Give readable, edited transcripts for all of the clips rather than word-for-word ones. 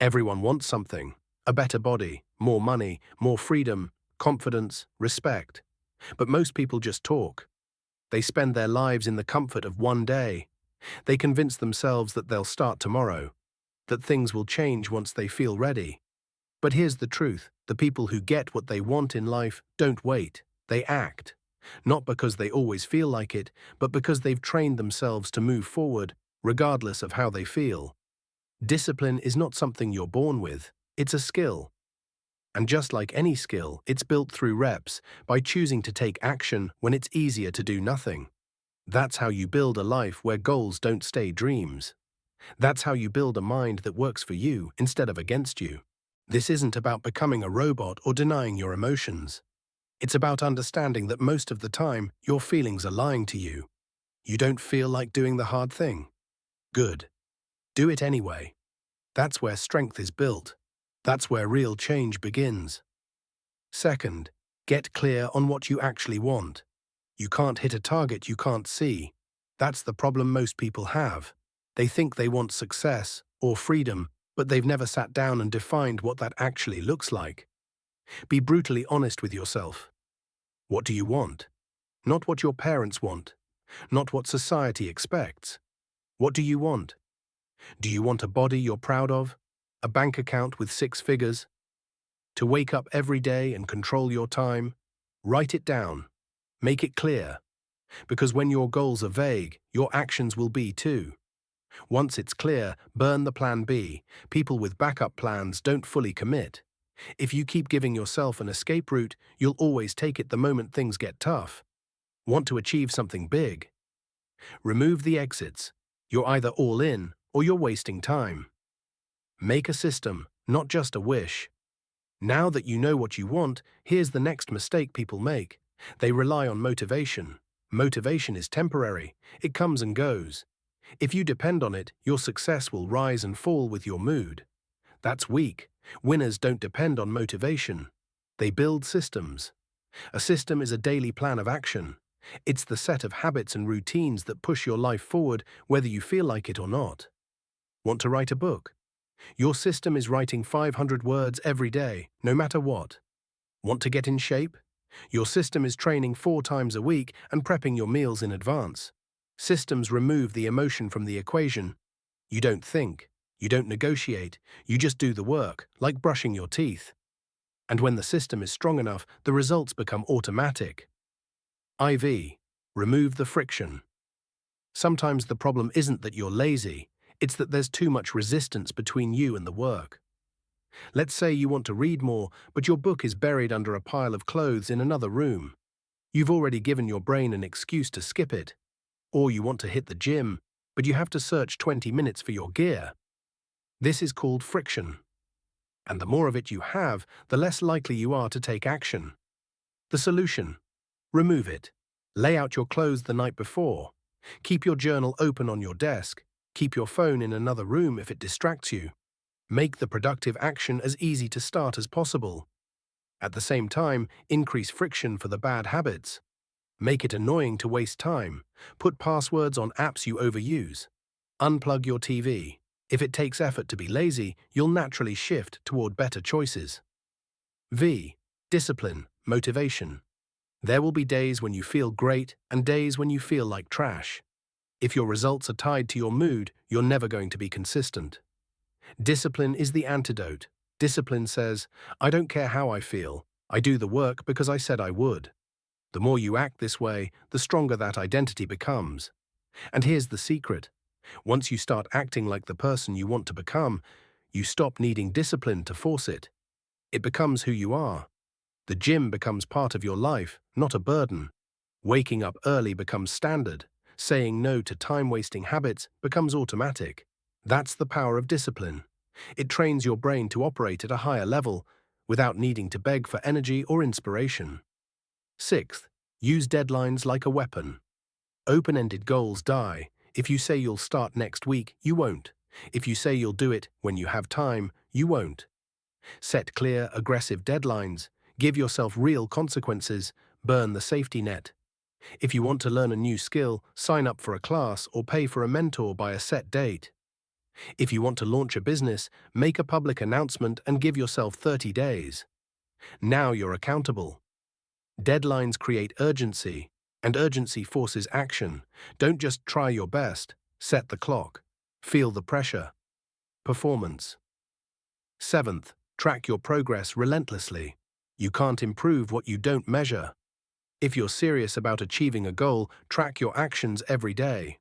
Everyone wants something: a better body, more money, more freedom, confidence, respect. But most people just talk. They spend their lives in the comfort of one day. They convince themselves that they'll start tomorrow, that things will change once they feel ready. But here's the truth: the people who get what they want in life don't wait, they act. Not because they always feel like it, but because they've trained themselves to move forward, regardless of how they feel. Discipline is not something you're born with, it's a skill. And just like any skill, it's built through reps, by choosing to take action when it's easier to do nothing. That's how you build a life where goals don't stay dreams. That's how you build a mind that works for you instead of against you. This isn't about becoming a robot or denying your emotions. It's about understanding that most of the time, your feelings are lying to you. You don't feel like doing the hard thing. Good. Do it anyway. That's where strength is built. That's where real change begins. Second, get clear on what you actually want. You can't hit a target you can't see. That's the problem most people have. They think they want success or freedom, but they've never sat down and defined what that actually looks like. Be brutally honest with yourself. What do you want? Not what your parents want. Not what society expects. What do you want? Do you want a body you're proud of? A bank account with 6 figures? To wake up every day and control your time? Write it down. Make it clear. Because when your goals are vague, your actions will be too. Once it's clear, burn the plan B. People with backup plans don't fully commit. If you keep giving yourself an escape route, you'll always take it the moment things get tough. Want to achieve something big? Remove the exits. You're either all in or you're wasting time. Make a system, not just a wish. Now that you know what you want, here's the next mistake people make. They rely on motivation. Motivation is temporary. It comes and goes. If you depend on it, your success will rise and fall with your mood. That's weak. Winners don't depend on motivation. They build systems. A system is a daily plan of action. It's the set of habits and routines that push your life forward, whether you feel like it or not. Want to write a book? Your system is writing 500 words every day, no matter what. Want to get in shape? Your system is training 4 times a week and prepping your meals in advance. Systems remove the emotion from the equation. You don't think. You don't negotiate. You just do the work, like brushing your teeth. And when the system is strong enough, the results become automatic. IV. Remove the friction. Sometimes the problem isn't that you're lazy, it's that there's too much resistance between you and the work. Let's say you want to read more, but your book is buried under a pile of clothes in another room. You've already given your brain an excuse to skip it. Or you want to hit the gym, but you have to search 20 minutes for your gear. This is called friction. And the more of it you have, the less likely you are to take action. The solution: remove it. Lay out your clothes the night before. Keep your journal open on your desk. Keep your phone in another room if it distracts you. Make the productive action as easy to start as possible. At the same time, increase friction for the bad habits. Make it annoying to waste time. Put passwords on apps you overuse. Unplug your TV. If it takes effort to be lazy, you'll naturally shift toward better choices. V. Discipline, motivation. There will be days when you feel great and days when you feel like trash. If your results are tied to your mood, you're never going to be consistent. Discipline is the antidote. Discipline says, I don't care how I feel. I do the work because I said I would. The more you act this way, the stronger that identity becomes. And here's the secret. Once you start acting like the person you want to become, you stop needing discipline to force it. It becomes who you are. The gym becomes part of your life, not a burden. Waking up early becomes standard. Saying no to time-wasting habits becomes automatic. That's the power of discipline. It trains your brain to operate at a higher level, without needing to beg for energy or inspiration. Sixth, use deadlines like a weapon. Open-ended goals die. If you say you'll start next week, you won't. If you say you'll do it when you have time, you won't. Set clear, aggressive deadlines. Give yourself real consequences. Burn the safety net. If you want to learn a new skill, sign up for a class or pay for a mentor by a set date. If you want to launch a business, make a public announcement and give yourself 30 days. Now you're accountable. Deadlines create urgency, and urgency forces action. Don't just try your best, set the clock. Feel the pressure. Performance. Seventh, track your progress relentlessly. You can't improve what you don't measure. If you're serious about achieving a goal, track your actions every day.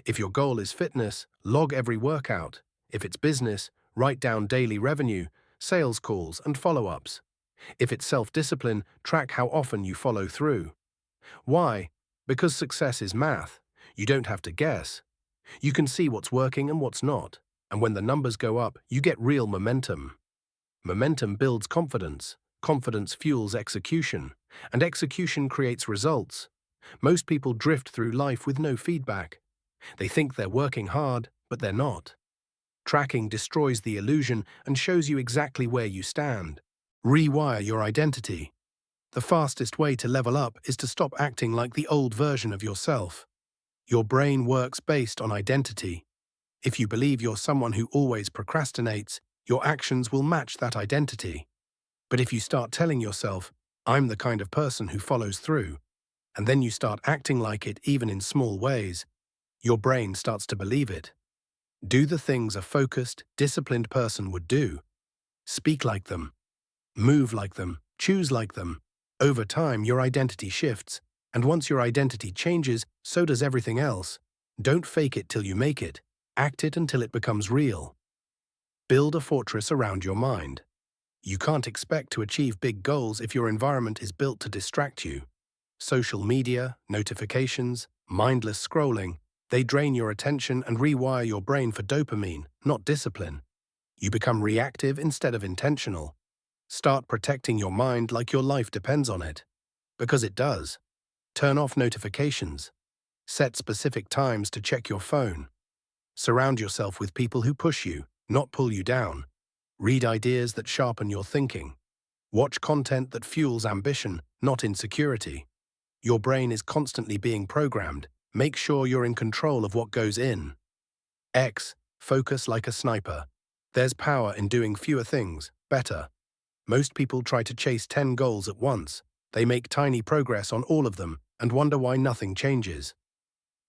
If your goal is fitness, log every workout. If it's business, write down daily revenue, sales calls, and follow-ups. If it's self-discipline, track how often you follow through. Why? Because success is math. You don't have to guess. You can see what's working and what's not. And when the numbers go up, you get real momentum. Momentum builds confidence. Confidence fuels execution. And execution creates results. Most people drift through life with no feedback. They think they're working hard, but they're not. Tracking destroys the illusion and shows you exactly where you stand. Rewire your identity. The fastest way to level up is to stop acting like the old version of yourself. Your brain works based on identity. If you believe you're someone who always procrastinates, your actions will match that identity. But if you start telling yourself, "I'm the kind of person who follows through," and then you start acting like it even in small ways, your brain starts to believe it. Do the things a focused, disciplined person would do. Speak like them. Move like them. Choose like them. Over time, your identity shifts, and once your identity changes, so does everything else. Don't fake it till you make it. Act it until it becomes real. Build a fortress around your mind. You can't expect to achieve big goals if your environment is built to distract you. Social media, notifications, mindless scrolling, they drain your attention and rewire your brain for dopamine, not discipline. You become reactive instead of intentional. Start protecting your mind like your life depends on it. Because it does. Turn off notifications. Set specific times to check your phone. Surround yourself with people who push you, not pull you down. Read ideas that sharpen your thinking. Watch content that fuels ambition, not insecurity. Your brain is constantly being programmed. Make sure you're in control of what goes in. X. Focus like a sniper. There's power in doing fewer things, better. Most people try to chase 10 goals at once. They make tiny progress on all of them and wonder why nothing changes.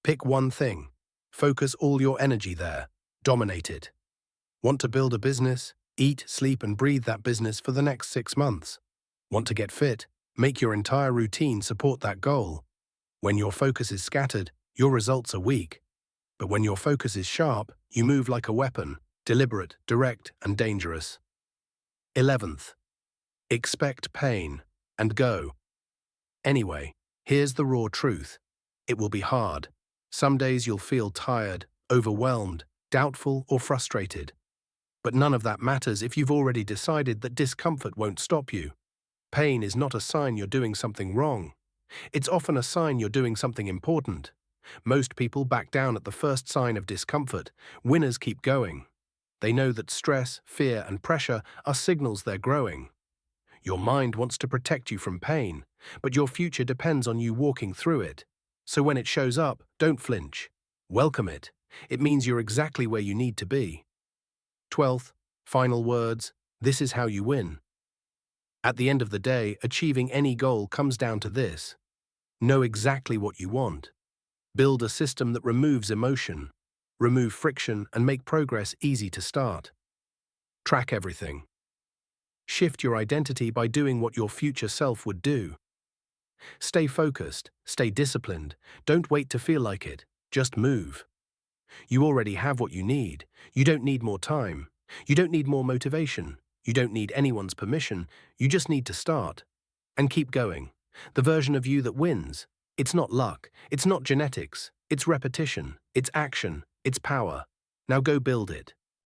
Pick one thing. Focus all your energy there. Dominate it. Want to build a business? Eat, sleep, and breathe that business for the next 6 months. Want to get fit? Make your entire routine support that goal. When your focus is scattered, your results are weak. But when your focus is sharp, you move like a weapon, deliberate, direct, and dangerous. 11th. Expect pain, and go. Anyway, here's the raw truth. It will be hard. Some days you'll feel tired, overwhelmed, doubtful, or frustrated. But none of that matters if you've already decided that discomfort won't stop you. Pain is not a sign you're doing something wrong. It's often a sign you're doing something important. Most people back down at the first sign of discomfort. Winners keep going. They know that stress, fear, and pressure are signals they're growing. Your mind wants to protect you from pain, but your future depends on you walking through it. So when it shows up, don't flinch. Welcome it. It means you're exactly where you need to be. 12th, final words, this is how you win. At the end of the day, achieving any goal comes down to this. Know exactly what you want. Build a system that removes emotion. Remove friction and make progress easy to start. Track everything. Shift your identity by doing what your future self would do. Stay focused, stay disciplined. Don't wait to feel like it, just move. You already have what you need. You don't need more time. You don't need more motivation. You don't need anyone's permission. You just need to start. And keep going. The version of you that wins. It's not luck. It's not genetics. It's repetition. It's action. It's power. Now go build it.